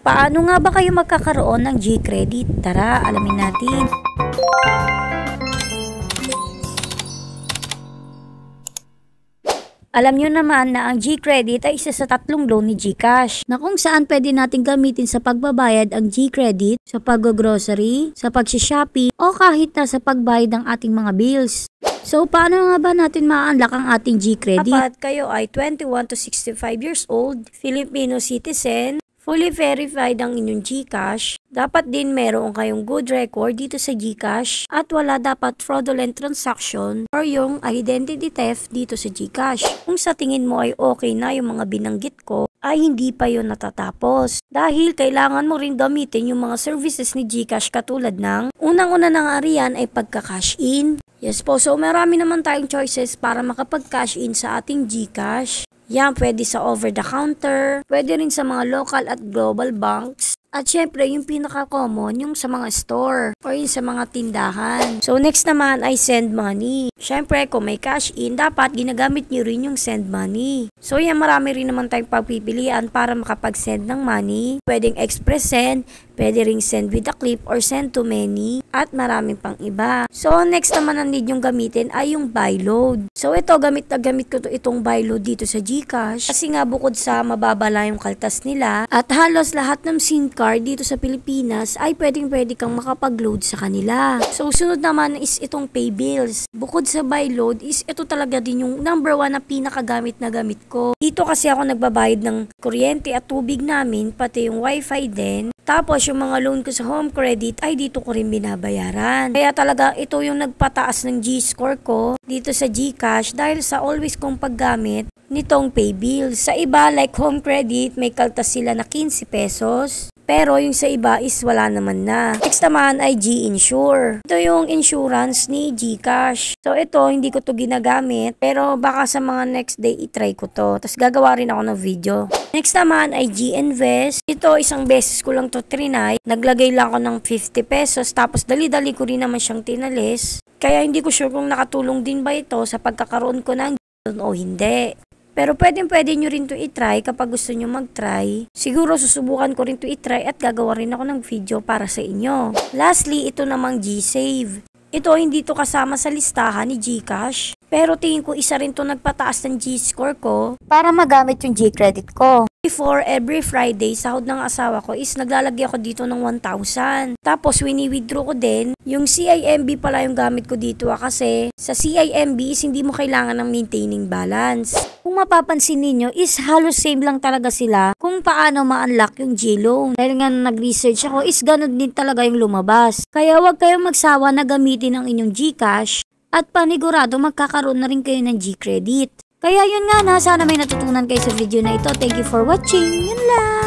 Paano nga ba kayo magkakaroon ng G-Credit? Tara, alamin natin. Alam nyo naman na ang G-Credit ay isa sa tatlong loan ni GCash na kung saan pwede natin gamitin sa pagbabayad ang G-Credit sa pag-grocery, sa pag-shopping o kahit na sa pagbayad ng ating mga bills. So, paano nga ba natin ma-unlock ang ating G-Credit? Dapat kayo ay 21 to 65 years old, Filipino citizen, fully verified ang inyong GCash. Dapat din meron kayong good record dito sa GCash at wala dapat fraudulent transaction or yung identity theft dito sa GCash. Kung sa tingin mo ay okay na yung mga binanggit ko, ay hindi pa yun natatapos. Dahil kailangan mo rin gamitin yung mga services ni GCash katulad ng unang-una na nga riyan ay pagka-cash in. Yes po, so marami naman tayong choices para makapag-cash in sa ating GCash. Yan, pwede sa over-the-counter, pwede rin sa mga local at global banks. At syempre, yung pinaka-common, yung sa mga store or yung sa mga tindahan. So, next naman ay send money. Syempre, kung may cash in, dapat ginagamit nyo rin yung send money. So, yan, marami rin naman tayong pagpipilian para makapag-send ng money. Pwedeng express send, pwede ring send with a clip or send to many, at maraming pang iba. So, next naman na need yung gamitin ay yung buy load. So, ito, gamit na gamit ko itong buy load dito sa GCash. Kasi nga, bukod sa mababala yung kaltas nila, at halos lahat ng SIM card dito sa Pilipinas ay pwede kang makapag-load sa kanila. So, sunod naman is itong pay bills. Bukod sa buy load is ito talaga din yung number 1 na pinakagamit na gamit ko. Dito kasi ako nagbabayad ng kuryente at tubig namin, pati yung wifi din. Tapos yung mga loan ko sa home credit ay dito ko rin binabayaran. Kaya talaga ito yung nagpataas ng G-score ko dito sa GCash dahil sa always kong paggamit nitong pay bills. Sa iba like home credit may kaltas sila na 15 pesos. Pero yung sa iba is wala naman na. Next naman ay G-Insure. Ito yung insurance ni GCash. So ito, hindi ko to ginagamit. Pero baka sa mga next day, itry ko to. Tapos gagawa rin ako ng video. Next naman ay G-Invest. Ito, isang beses ko lang to trinay. Naglagay lang ako ng 50 pesos. Tapos dali-dali ko rin naman siyang tinalis. Kaya hindi ko sure kung nakatulong din ba ito sa pagkakaroon ko ng o hindi. Pero pwede nyo rin to itry kapag gusto nyo mag-try. Siguro susubukan ko rin to itry at gagawa rin ako ng video para sa inyo. Lastly, ito namang G-Save. Ito hindi to kasama sa listahan ni GCash. Pero tingin ko isa rin to nagpataas ng G-score ko para magamit yung G-credit ko. Before, every Friday, sahod ng asawa ko is naglalagay ako dito ng 1,000. Tapos, wini-withdraw ko din. Yung CIMB pala yung gamit ko dito kasi sa CIMB is hindi mo kailangan ng maintaining balance. Kung mapapansin ninyo is halos same lang talaga sila kung paano ma-unlock yung G-loan. Dahil nga nag-research ako is ganun din talaga yung lumabas. Kaya huwag kayong magsawa na gamitin ang inyong GCash at panigurado magkakaroon na rin kayo ng G-credit. Kaya yun nga na, sana may natutunan kayo sa video na ito. Thank you for watching. Yun lang!